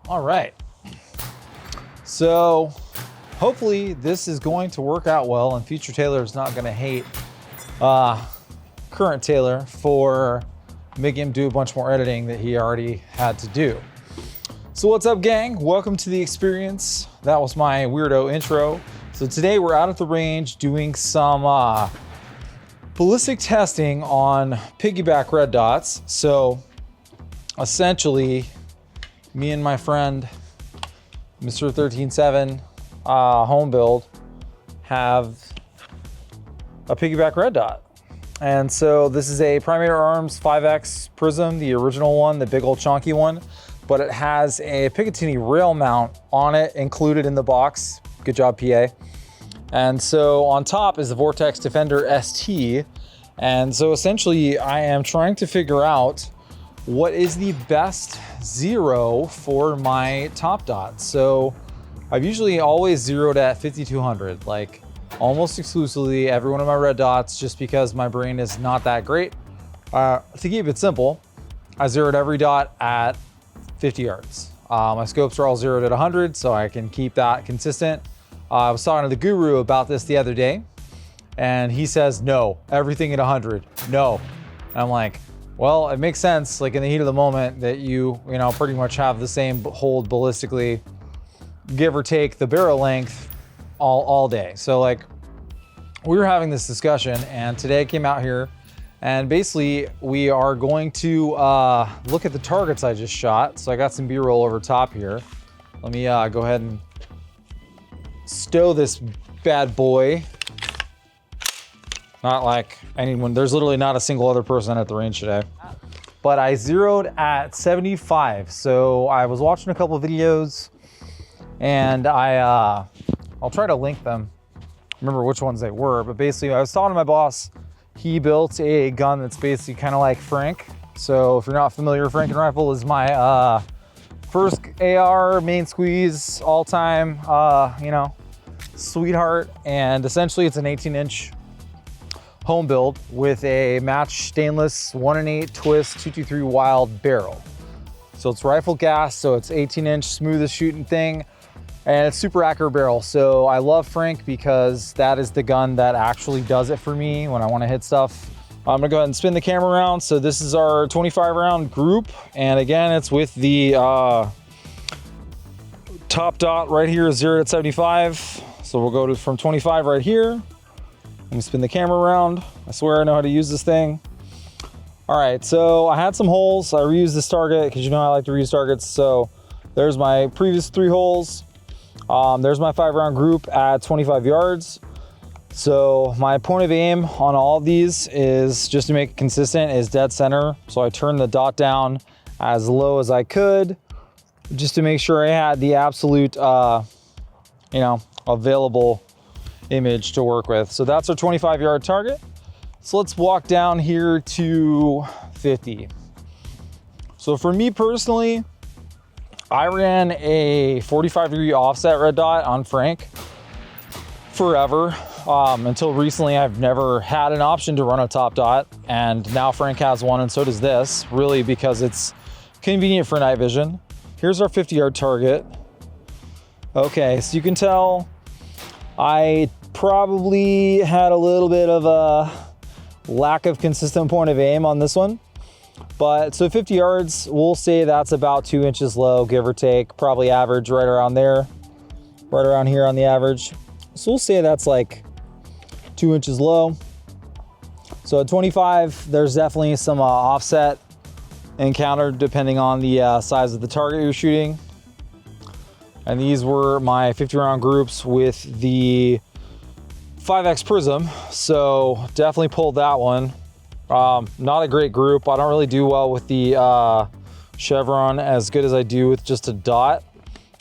All right. So hopefully this is going to work out well and future Taylor is not going to hate current Taylor for making him do a bunch more editing that he already had to do. So what's up, gang? Welcome to the experience. That was my weirdo intro. So today we're out at the range doing some ballistic testing on piggyback red dots. So essentially, me and my friend, Mr. 13.7 home build, have a piggyback red dot. And so this is a Primator Arms 5X Prism, the original one, the big old chunky one, but it has a Picatinny rail mount on it included in the box. Good job, PA. And so on top is the Vortex Defender ST. And so essentially I am trying to figure out what is the best zero for my top dot. So I've usually always zeroed at 5200, like almost exclusively every one of my red dots, just because my brain is not that great. To keep it simple, I zeroed every dot at 50 yards. My scopes are all zeroed at 100, so I can keep that consistent. I was talking to the guru about this the other day, and he says, no, everything at 100, no. And I'm like, well, it makes sense, like in the heat of the moment, that you know, pretty much have the same hold ballistically, give or take the barrel length all day. So like, we were having this discussion, and today I came out here, and basically we are going to look at the targets I just shot. So I got some B-roll over top here. Let me go ahead and stow this bad boy. Not like anyone, there's literally not a single other person at the range today. But I zeroed at 75. So I was watching a couple of videos, and I'll try to link them. Remember which ones they were, but basically I was talking to my boss. He built a gun that's basically kind of like Frank. So if you're not familiar, Franken rifle is my first AR main squeeze all time, you know, sweetheart. And essentially it's an 18-inch home build with a matched stainless 1-in-8 twist 223 wild barrel. So it's rifle gas, so it's 18-inch smoothest shooting thing, and it's super accurate barrel. So I love Frank because that is the gun that actually does it for me when I want to hit stuff. I'm gonna go ahead and spin the camera around. So this is our 25 round group, and again, it's with the top dot right here is 0 at 75. So we'll go to from 25 right here. Let me spin the camera around. I swear I know how to use this thing. All right, so I had some holes. I reused this target because you know I like to reuse targets. So there's my previous 3 holes. There's my 5-round group at 25 yards. So my point of aim on all of these is, just to make it consistent, is dead center. So I turned the dot down as low as I could, just to make sure I had the absolute, you know, available image to work with. So that's our 25-yard target. So let's walk down here to 50. So for me personally, I ran a 45-degree offset red dot on Frank forever. Until recently, I've never had an option to run a top dot, and now Frank has one, and so does this, really because it's convenient for night vision. Here's our 50-yard target. Okay, so you can tell I probably had a little bit of a lack of consistent point of aim on this one. But so 50 yards, we'll say that's about 2 inches low, give or take, probably average right around there, right around here on the average. So we'll say that's like 2 inches low. So at 25, there's definitely some offset encountered depending on the size of the target you're shooting. And these were my 50-round groups with the 5X Prism, so definitely pulled that one. Not a great group. I don't really do well with the chevron as good as I do with just a dot,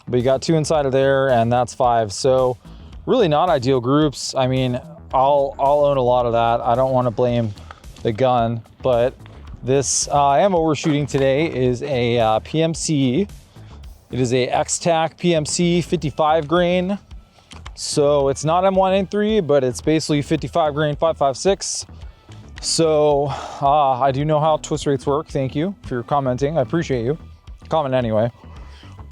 but you got 2 inside of there, and that's 5. So really not ideal groups. I mean, I'll own a lot of that. I don't want to blame the gun, but this ammo we're shooting today is a PMC. It is a X-Tac PMC 55 grain. So it's not M1A3, but it's basically 55 grain 5.56. So I do know how twist rates work. Thank you for your commenting. I appreciate you. Comment anyway.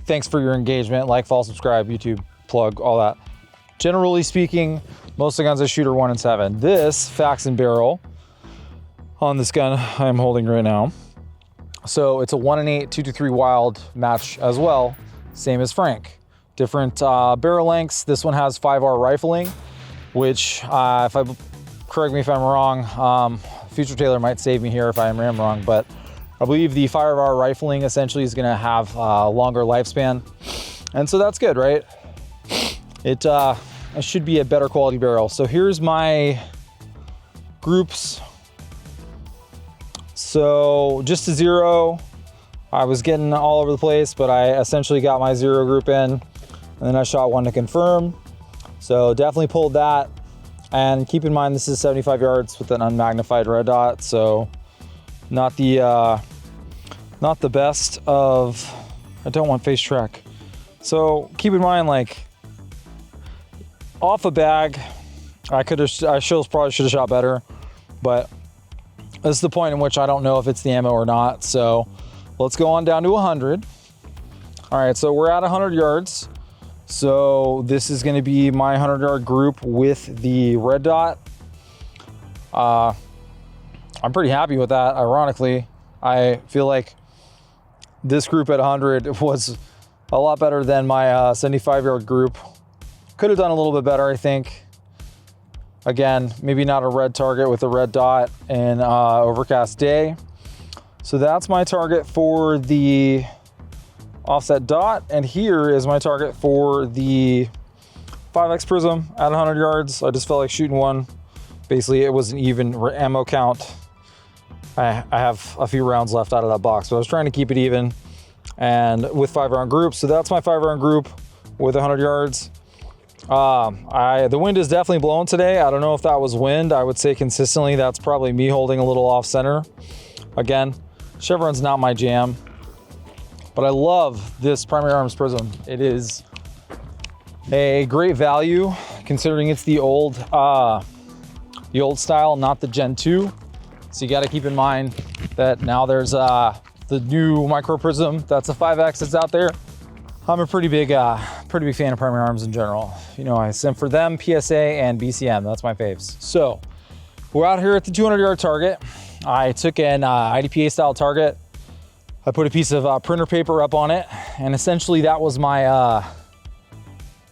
thanks for your engagement, like, follow, subscribe, YouTube, plug, all that. Generally speaking, most of the guns I shoot are 1 in 7. This Fax and Barrel on this gun I'm holding right now. So it's a 1 in 8, 2-3 wild match as well, same as Frank. Different barrel lengths. This one has 5R rifling, which correct me if I'm wrong, Future Taylor might save me here if I am wrong, but I believe the 5R rifling essentially is gonna have a longer lifespan. And so that's good, right? It should be a better quality barrel. So here's my groups. So just to 0, I was getting all over the place, but I essentially got my 0 group in, and then I shot 1 to confirm. So definitely pulled that. And keep in mind, this is 75 yards with an unmagnified red dot. So not the best of, I don't want face track. So keep in mind, like, off a bag, I probably should have shot better, but this is the point in which I don't know if it's the ammo or not. So let's go on down to 100. All right, so we're at 100 yards. So this is going to be my 100-yard group with the red dot. I'm pretty happy with that. Ironically, I feel like this group at 100 was a lot better than my 75-yard group. Could have done a little bit better, I think. Again, maybe not a red target with a red dot and overcast day. So that's my target for the offset dot. And here is my target for the 5X prism at 100 yards. I just felt like shooting one. Basically, it was an even ammo count. I have a few rounds left out of that box, but I was trying to keep it even and with 5-round groups. So that's my 5-round group with 100 yards. The wind is definitely blowing today. I don't know if that was wind. I would say consistently that's probably me holding a little off center. Again, chevron's not my jam, but I love this primary arms prism. It is a great value considering it's the old style, not the Gen 2. So you got to keep in mind that now there's the new micro prism. That's a 5X that's out there. I'm a pretty big fan of primary arms in general. You know, I simp for them, PSA and BCM. That's my faves. So we're out here at the 200-yard target. I took an IDPA style target. I put a piece of printer paper up on it, and essentially that was my,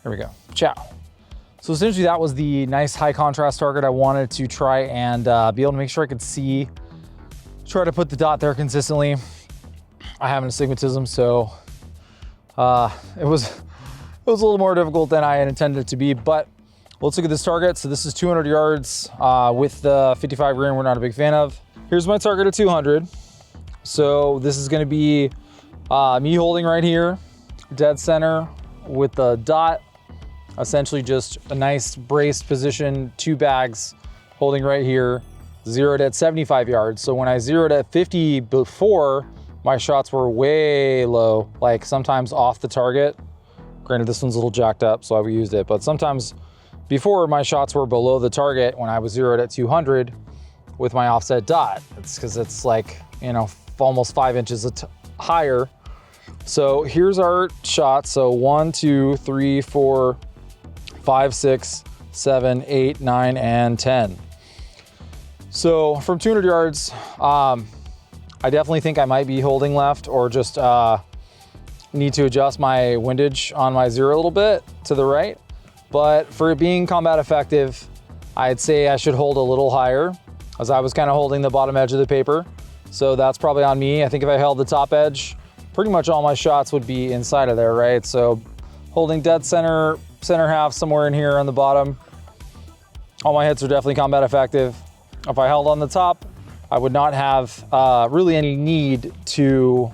there we go, chow. So essentially that was the nice high contrast target I wanted to try and be able to make sure I could see, try to put the dot there consistently. I have an astigmatism, so it was a little more difficult than I had intended it to be, but let's look at this target. So this is 200 yards with the 55 grain we're not a big fan of. Here's my target at 200. So this is going to be me holding right here, dead center with the dot, essentially just a nice braced position, 2 bags holding right here, zeroed at 75 yards. So when I zeroed at 50 before, my shots were way low, like sometimes off the target. Granted, this one's a little jacked up, so I used it, but sometimes before my shots were below the target when I was zeroed at 200 with my offset dot. It's because it's like, you know, almost 5 inches higher. So here's our shots. So 1, 2, 3, 4, 5, 6, 7, 8, 9, and 10. So from 200 yards, I definitely think I might be holding left or just need to adjust my windage on my zero a little bit to the right. But for it being combat effective, I'd say I should hold a little higher as I was kind of holding the bottom edge of the paper. So that's probably on me. I think if I held the top edge, pretty much all my shots would be inside of there, right? So holding dead center half somewhere in here on the bottom, all my hits are definitely combat effective. If I held on the top, I would not have really any need to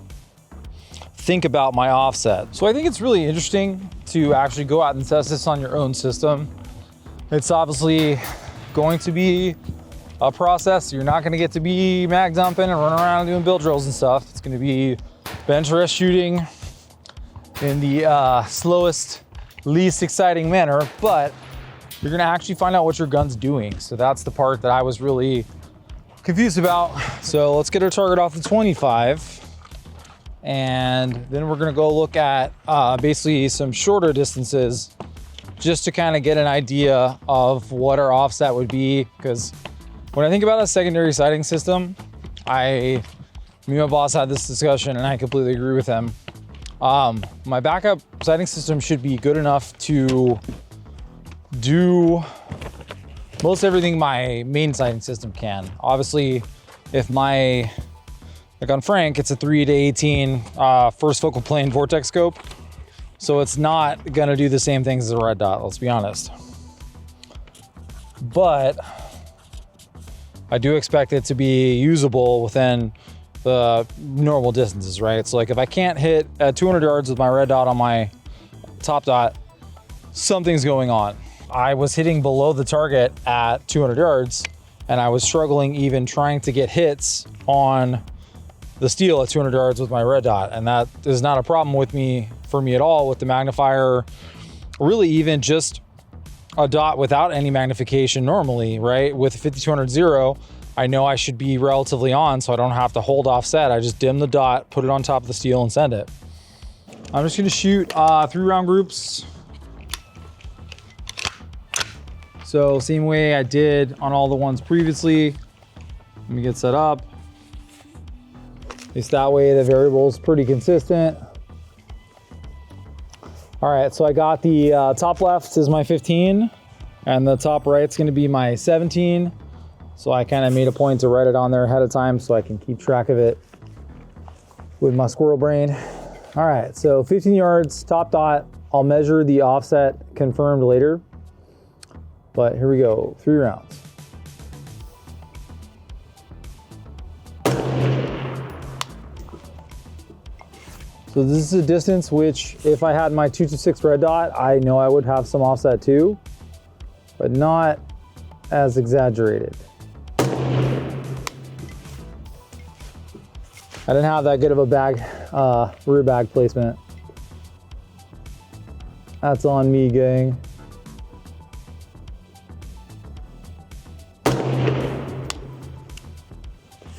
think about my offset. So I think it's really interesting to actually go out and test this on your own system. It's obviously going to be a process. You're not gonna get to be mag dumping and running around doing build drills and stuff. It's gonna be bench rest shooting in the slowest, least exciting manner, but you're gonna actually find out what your gun's doing. So that's the part that I was really confused about. So let's get our target off the 25. And then we're gonna go look at basically some shorter distances just to kind of get an idea of what our offset would be. Because when I think about a secondary sighting system, me and my boss had this discussion and I completely agree with him. My backup sighting system should be good enough to do most everything my main sighting system can. Obviously, if like on Frank, it's a 3-18 first focal plane vortex scope. So it's not gonna do the same things as a red dot, let's be honest. But I do expect it to be usable within the normal distances, right? So like if I can't hit at 200 yards with my red dot on my top dot, something's going on. I was hitting below the target at 200 yards and I was struggling even trying to get hits on the steel at 200 yards with my red dot. And that is not a problem for me at all with the magnifier, really even just a dot without any magnification normally, right? With 5200 0, I know I should be relatively on, so I don't have to hold offset. I just dim the dot, put it on top of the steel and send it. I'm just gonna shoot 3-round groups. So same way I did on all the ones previously. Let me get set up. At least that way the variable is pretty consistent. All right, so I got the top left is my 15 and the top right's gonna be my 17. So I kind of made a point to write it on there ahead of time so I can keep track of it with my squirrel brain. All right, so 15 yards, top dot. I'll measure the offset confirmed later. But here we go, 3 rounds. So this is a distance which, if I had my 226 red dot, I know I would have some offset too, but not as exaggerated. I didn't have that good of a bag, rear bag placement. That's on me, gang.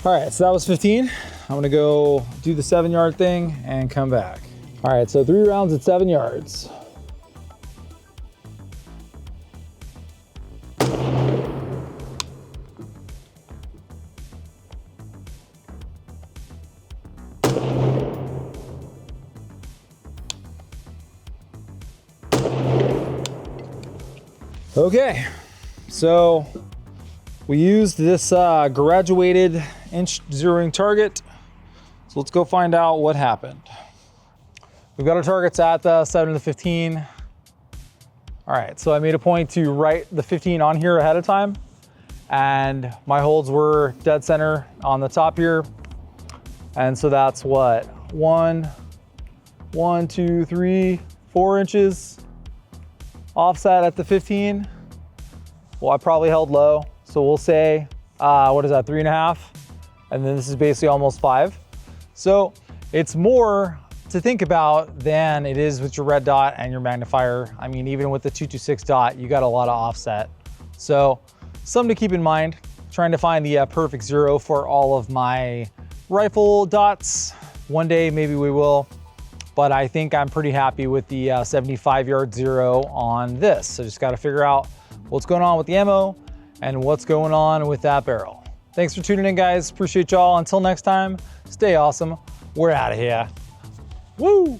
All right, so that was 15. I'm gonna go do the 7-yard thing and come back. All right, so 3 rounds at 7 yards. Okay, so we used this graduated inch zeroing target. So let's go find out what happened. We've got our targets at the 7 and the 15. All right, so I made a point to write the 15 on here ahead of time, and my holds were dead center on the top here. And so that's what, 1, 2, 3, 4 inches offset at the 15. Well, I probably held low. So we'll say, what is that, 3.5? And then this is basically almost 5. So it's more to think about than it is with your red dot and your magnifier. I mean, even with the 226 dot, you got a lot of offset. So something to keep in mind, trying to find the perfect zero for all of my rifle dots. One day, maybe we will, but I think I'm pretty happy with the 75-yard zero on this. So just got to figure out what's going on with the ammo and what's going on with that barrel. Thanks for tuning in, guys. Appreciate y'all. Until next time, stay awesome. We're out of here. Woo!